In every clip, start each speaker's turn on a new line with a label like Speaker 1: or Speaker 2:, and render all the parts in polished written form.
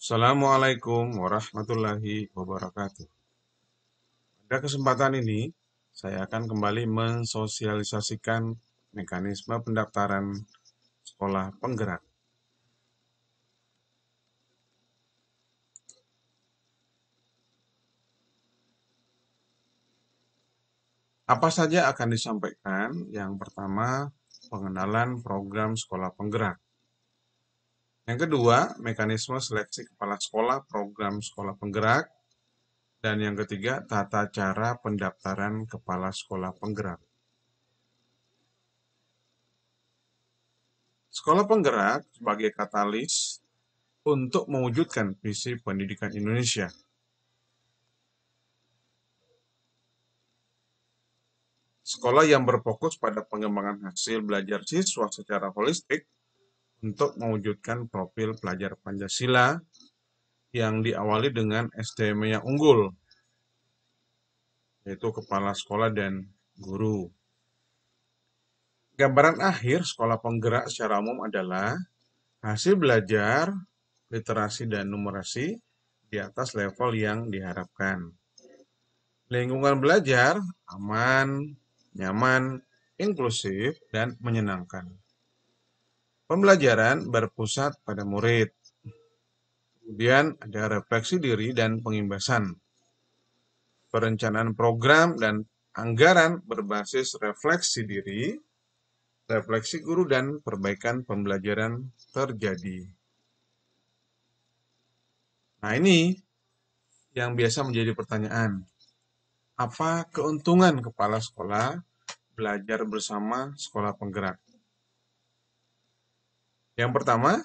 Speaker 1: Assalamualaikum warahmatullahi wabarakatuh. Pada kesempatan ini, saya akan kembali mensosialisasikan mekanisme pendaftaran sekolah penggerak. Apa saja akan disampaikan? Yang pertama, pengenalan program sekolah penggerak. Yang kedua, mekanisme seleksi kepala sekolah program sekolah penggerak. Dan yang ketiga, tata cara pendaftaran kepala sekolah penggerak. Sekolah penggerak sebagai katalis untuk mewujudkan visi pendidikan Indonesia. Sekolah yang berfokus pada pengembangan hasil belajar siswa secara holistik untuk mewujudkan profil pelajar Pancasila yang diawali dengan SDM yang unggul, yaitu kepala sekolah dan guru. Gambaran akhir sekolah penggerak secara umum adalah hasil belajar, literasi dan numerasi di atas level yang diharapkan. Lingkungan belajar aman, nyaman, inklusif, dan menyenangkan. Pembelajaran berpusat pada murid. Kemudian ada refleksi diri dan pengimbasan. Perencanaan program dan anggaran berbasis refleksi diri, refleksi guru, dan perbaikan pembelajaran terjadi. Nah, ini yang biasa menjadi pertanyaan. Apa keuntungan kepala sekolah belajar bersama sekolah penggerak? Yang pertama,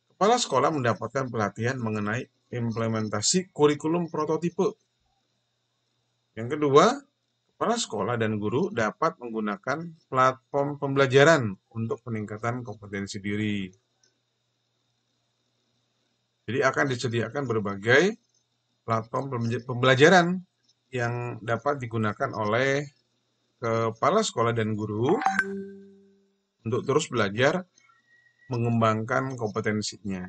Speaker 1: kepala sekolah mendapatkan pelatihan mengenai implementasi kurikulum prototipe. Yang kedua, kepala sekolah dan guru dapat menggunakan platform pembelajaran untuk peningkatan kompetensi diri. Jadi akan disediakan berbagai platform pembelajaran yang dapat digunakan oleh kepala sekolah dan guru untuk terus belajar mengembangkan kompetensinya.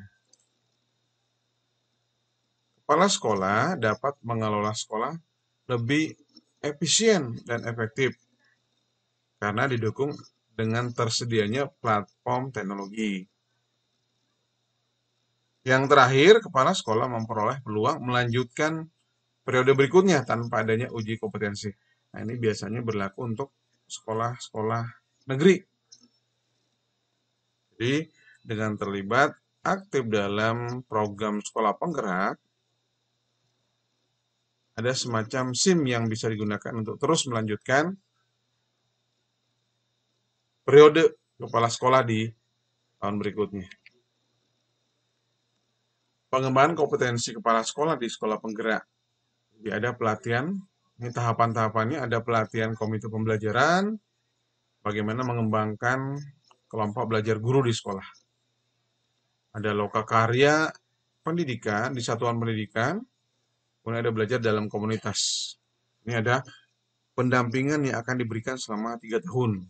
Speaker 1: Kepala sekolah dapat mengelola sekolah lebih efisien dan efektif karena didukung dengan tersedianya platform teknologi. Yang terakhir, kepala sekolah memperoleh peluang melanjutkan periode berikutnya tanpa adanya uji kompetensi. Nah, ini biasanya berlaku untuk sekolah-sekolah negeri. Jadi, dengan terlibat aktif dalam program sekolah penggerak, ada semacam SIM yang bisa digunakan untuk terus melanjutkan periode kepala sekolah di tahun berikutnya. Pengembangan kompetensi kepala sekolah di sekolah penggerak. Jadi ada pelatihan, ini tahapan-tahapannya ada pelatihan komite pembelajaran, bagaimana mengembangkan kelompok belajar guru di sekolah. Ada loka karya pendidikan di satuan pendidikan, kemudian ada belajar dalam komunitas. Ini ada pendampingan yang akan diberikan selama 3 tahun.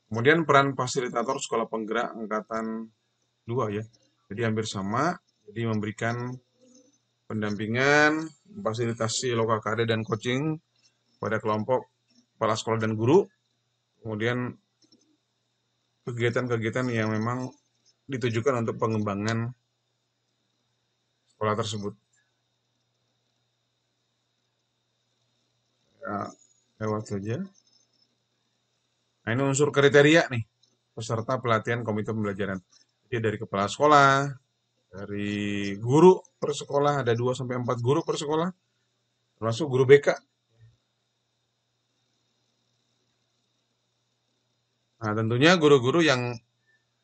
Speaker 1: Kemudian peran fasilitator sekolah penggerak angkatan 2 ya. Jadi hampir sama, jadi memberikan pendampingan, fasilitasi lokal karya dan coaching pada kelompok kepala sekolah dan guru. Kemudian kegiatan-kegiatan yang memang ditujukan untuk pengembangan sekolah tersebut. Ya, lewat saja. Nah, ini unsur kriteria nih, peserta pelatihan komite pembelajaran. Jadi dari kepala sekolah, dari guru per sekolah, ada 2-4 guru per sekolah, termasuk guru BK. Nah, tentunya guru-guru yang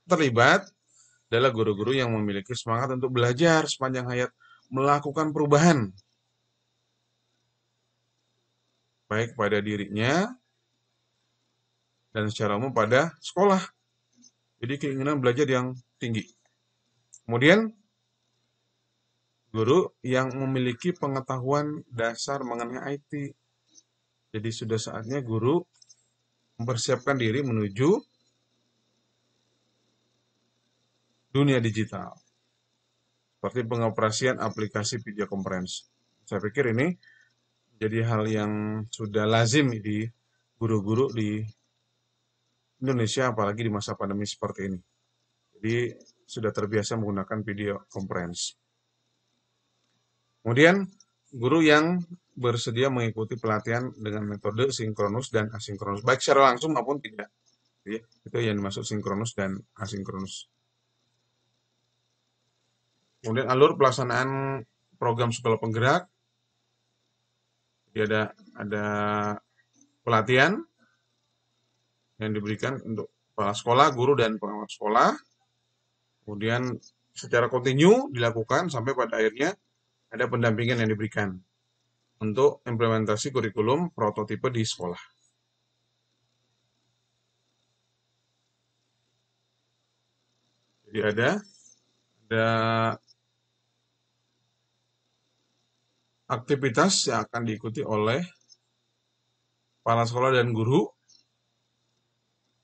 Speaker 1: terlibat adalah guru-guru yang memiliki semangat untuk belajar sepanjang hayat, melakukan perubahan, baik pada dirinya dan secara umum pada sekolah. Jadi keinginan belajar yang tinggi. Kemudian, guru yang memiliki pengetahuan dasar mengenai IT. Jadi sudah saatnya guru mempersiapkan diri menuju dunia digital, seperti pengoperasian aplikasi video conference. Saya pikir ini jadi hal yang sudah lazim di guru-guru di Indonesia, apalagi di masa pandemi seperti ini. Jadi sudah terbiasa menggunakan video conference. Kemudian guru yang bersedia mengikuti pelatihan dengan metode sinkronus dan asinkronus, baik secara langsung maupun tidak. Ya, itu yang dimaksud sinkronus dan asinkronus. Kemudian alur pelaksanaan program sekolah penggerak. Jadi ada pelatihan yang diberikan untuk kepala sekolah, guru, dan pengawas sekolah. Kemudian secara kontinu dilakukan sampai pada akhirnya ada pendampingan yang diberikan untuk implementasi kurikulum prototipe di sekolah. Jadi ada aktivitas yang akan diikuti oleh kepala sekolah dan guru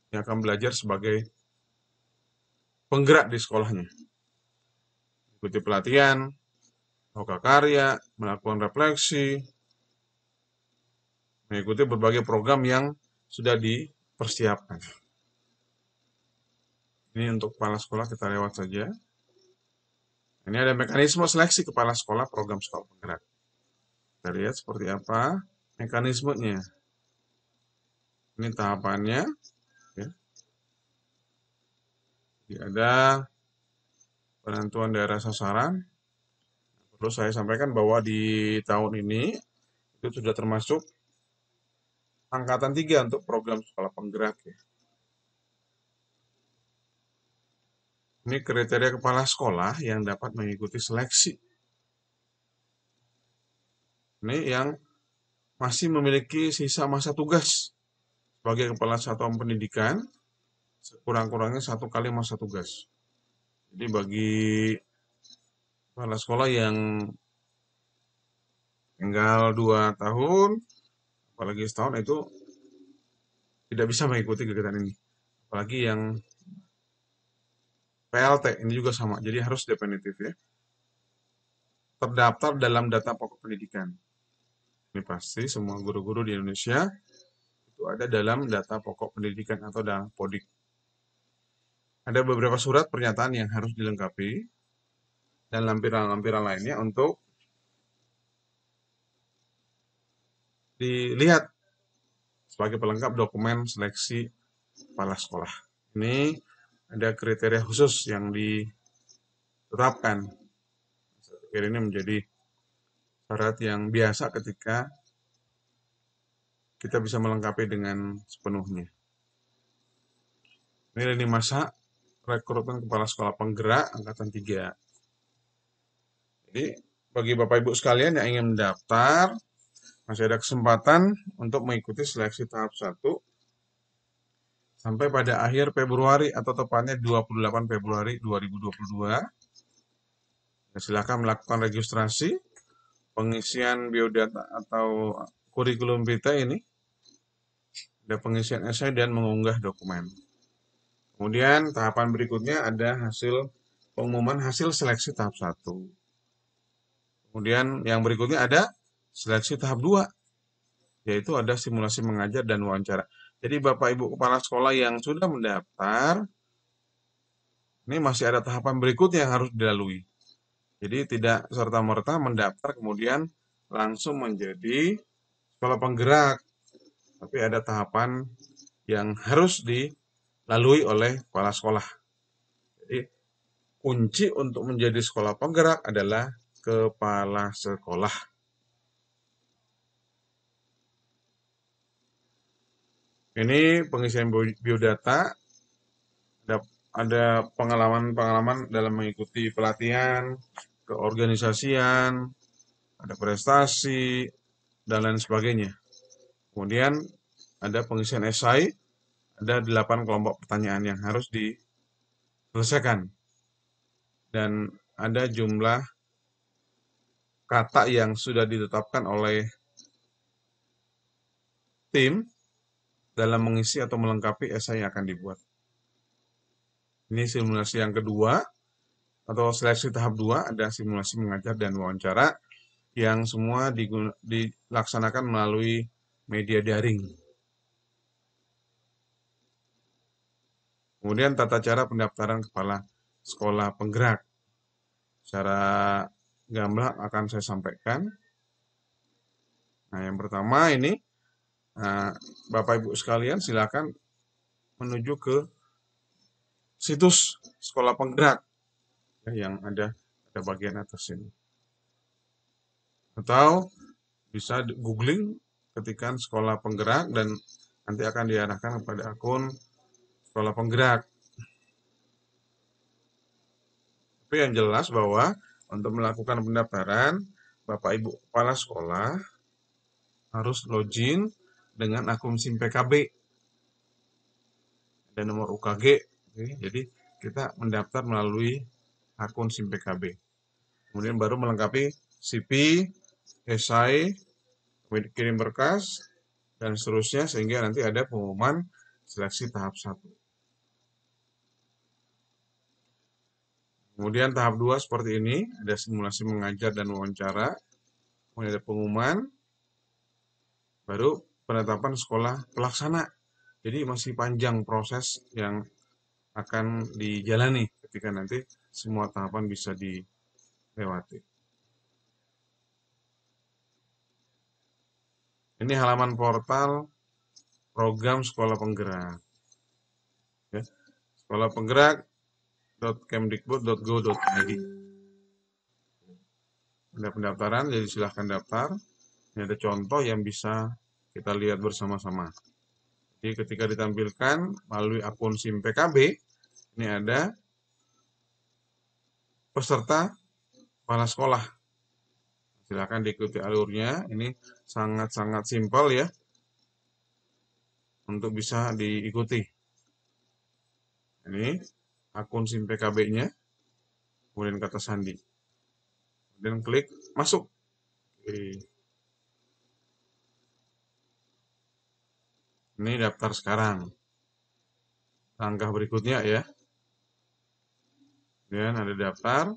Speaker 1: yang akan belajar sebagai penggerak di sekolahnya. Ikuti pelatihan, loka karya, melakukan refleksi, mengikuti berbagai program yang sudah dipersiapkan. Ini untuk kepala sekolah kita lewat saja. Ini ada mekanisme seleksi kepala sekolah program sekolah penggerak. Kita lihat seperti apa mekanismenya. Ini tahapannya. Ya. Jadi ada penentuan daerah sasaran. Perlu saya sampaikan bahwa di tahun ini itu sudah termasuk angkatan 3 untuk program sekolah penggerak. Ya. Ini kriteria kepala sekolah yang dapat mengikuti seleksi. Ini yang masih memiliki sisa masa tugas sebagai kepala satuan pendidikan, sekurang-kurangnya 1 kali masa tugas. Jadi bagi kepala sekolah yang tinggal 2 tahun, apalagi setahun, itu tidak bisa mengikuti kegiatan ini. Apalagi yang PLT ini juga sama, jadi harus definitif ya. Terdaftar dalam data pokok pendidikan. Ini pasti semua guru-guru di Indonesia itu ada dalam data pokok pendidikan atau dalam PODIK. Ada beberapa surat pernyataan yang harus dilengkapi dan lampiran-lampiran lainnya untuk dilihat sebagai pelengkap dokumen seleksi kepala sekolah. Ini ada kriteria khusus yang ditetapkan. Saya pikir ini menjadi syarat yang biasa ketika kita bisa melengkapi dengan sepenuhnya. Ini lini masa rekrutmen kepala sekolah penggerak angkatan 3. Jadi bagi Bapak Ibu sekalian yang ingin mendaftar, masih ada kesempatan untuk mengikuti seleksi tahap 1 sampai pada akhir Februari atau tepatnya 28 Februari 2022. Silakan melakukan registrasi, pengisian biodata atau kurikulum vitae ini, ada pengisian esai dan mengunggah dokumen. Kemudian tahapan berikutnya ada hasil pengumuman hasil seleksi tahap 1. Kemudian yang berikutnya ada seleksi tahap 2, yaitu ada simulasi mengajar dan wawancara. Jadi Bapak Ibu Kepala Sekolah yang sudah mendaftar, ini masih ada tahapan berikutnya yang harus dilalui. Jadi tidak serta-merta mendaftar kemudian langsung menjadi sekolah penggerak. Tapi ada tahapan yang harus dilalui oleh kepala sekolah. Jadi kunci untuk menjadi sekolah penggerak adalah kepala sekolah. Ini pengisian biodata, ada pengalaman-pengalaman dalam mengikuti pelatihan, keorganisasian, ada prestasi, dan lain sebagainya. Kemudian ada pengisian esai, ada 8 kelompok pertanyaan yang harus diselesaikan. Dan ada jumlah kata yang sudah ditetapkan oleh tim dalam mengisi atau melengkapi esai yang akan dibuat. Ini simulasi yang kedua, atau seleksi tahap 2 ada simulasi mengajar dan wawancara yang semua dilaksanakan melalui media daring. Kemudian tata cara pendaftaran kepala sekolah penggerak. Secara gamblang akan saya sampaikan. Nah, yang pertama ini, Bapak Ibu sekalian silakan menuju ke situs sekolah penggerak yang ada pada bagian atas ini. Atau bisa googling, ketikan sekolah penggerak dan nanti akan diarahkan kepada akun sekolah penggerak. Tapi yang jelas bahwa untuk melakukan pendaftaran, Bapak Ibu kepala sekolah harus login dengan akun SIM PKB dan nomor UKG. Jadi kita mendaftar melalui akun SIM PKB. Kemudian baru melengkapi CV, esai, kirim berkas, dan seterusnya sehingga nanti ada pengumuman seleksi tahap 1. Kemudian tahap 2 seperti ini, ada simulasi mengajar dan wawancara, kemudian ada pengumuman, baru penetapan sekolah pelaksana. Jadi masih panjang proses yang akan dijalani ketika nanti semua tahapan bisa dilewati. Ini halaman portal program sekolah penggerak. Ya, sekolah penggerak.kemdikbud.go.id. Ada pendaftaran, jadi silahkan daftar. Ini ada contoh yang bisa kita lihat bersama-sama. Jadi ketika ditampilkan melalui akun SIM PKB, ini ada peserta kepala sekolah. Silakan diikuti alurnya. Ini sangat-sangat simpel ya untuk bisa diikuti. Ini akun SIM PKB-nya, kemudian kata sandi. Kemudian klik masuk. Oke. Ini daftar sekarang. Langkah berikutnya ya. Kemudian ada daftar,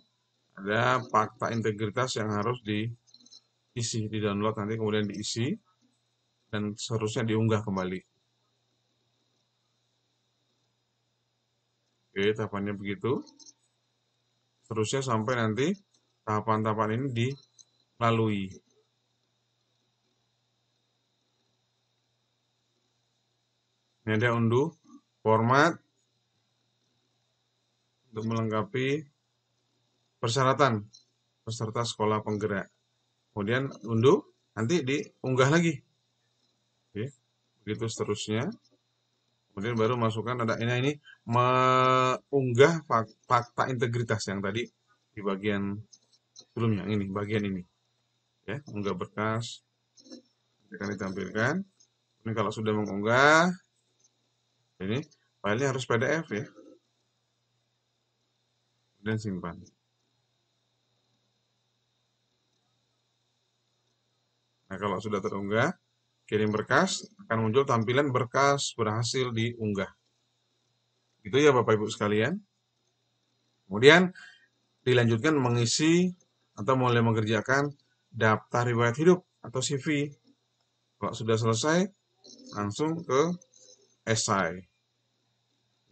Speaker 1: ada fakta integritas yang harus diisi, di-download nanti kemudian diisi, dan seterusnya diunggah kembali. Oke, tahapannya begitu. Seterusnya sampai nanti tahapan-tahapan ini dilalui. Ini ada unduh format untuk melengkapi persyaratan peserta sekolah penggerak. Kemudian unduh, nanti diunggah lagi. Oke, begitu seterusnya. Kemudian baru masukkan ada ini mengunggah fakta integritas yang tadi di bagian sebelumnya, ini bagian ini. Ya, unggah berkas akan ditampilkan. Ini kalau sudah mengunggah, ini filenya harus PDF ya. Dan simpan. Nah, kalau sudah terunggah, kirim berkas, akan muncul tampilan berkas berhasil diunggah. Itu ya Bapak Ibu sekalian. Kemudian dilanjutkan mengisi atau mulai mengerjakan daftar riwayat hidup atau CV. Kalau sudah selesai, langsung ke esai.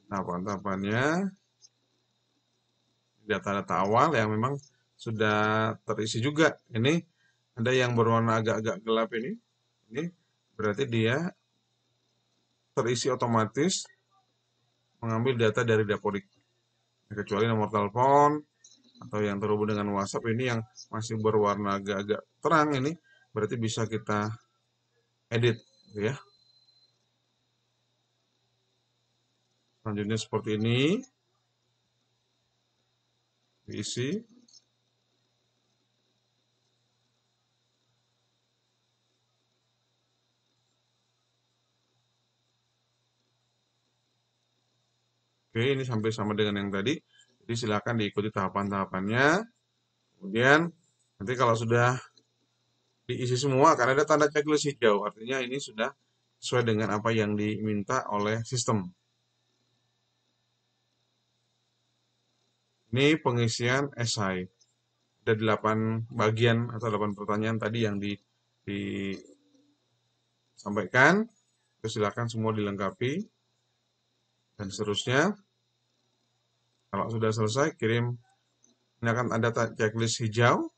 Speaker 1: Tahapan-tahapannya, data-data awal yang memang sudah terisi juga. Ini ada yang berwarna agak-agak gelap ini berarti dia terisi otomatis mengambil data dari Dapodik. Kecuali nomor telepon atau yang terhubung dengan WhatsApp ini yang masih berwarna agak-agak terang ini berarti bisa kita edit ya. Selanjutnya seperti ini diisi. Oke, ini sampai sama dengan yang tadi. Jadi silakan diikuti tahapan-tahapannya. Kemudian nanti kalau sudah diisi semua akan ada tanda checklist hijau. Artinya ini sudah sesuai dengan apa yang diminta oleh sistem. Ini pengisian esai. Ada 8 bagian atau 8 pertanyaan tadi yang disampaikan. Silakan semua dilengkapi dan seterusnya. Kalau sudah selesai, kirim. Ini akan ada checklist hijau,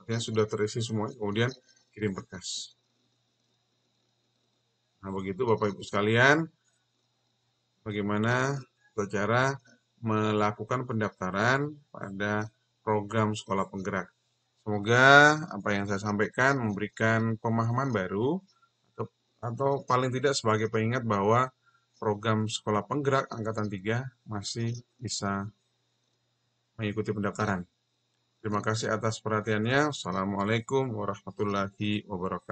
Speaker 1: artinya sudah terisi semua. Kemudian kirim berkas. Nah, begitu Bapak Ibu sekalian, bagaimana cara melakukan pendaftaran pada program sekolah penggerak. Semoga apa yang saya sampaikan memberikan pemahaman baru atau paling tidak sebagai pengingat bahwa program sekolah penggerak angkatan 3 masih bisa mengikuti pendaftaran. Terima kasih atas perhatiannya. Assalamualaikum warahmatullahi wabarakatuh.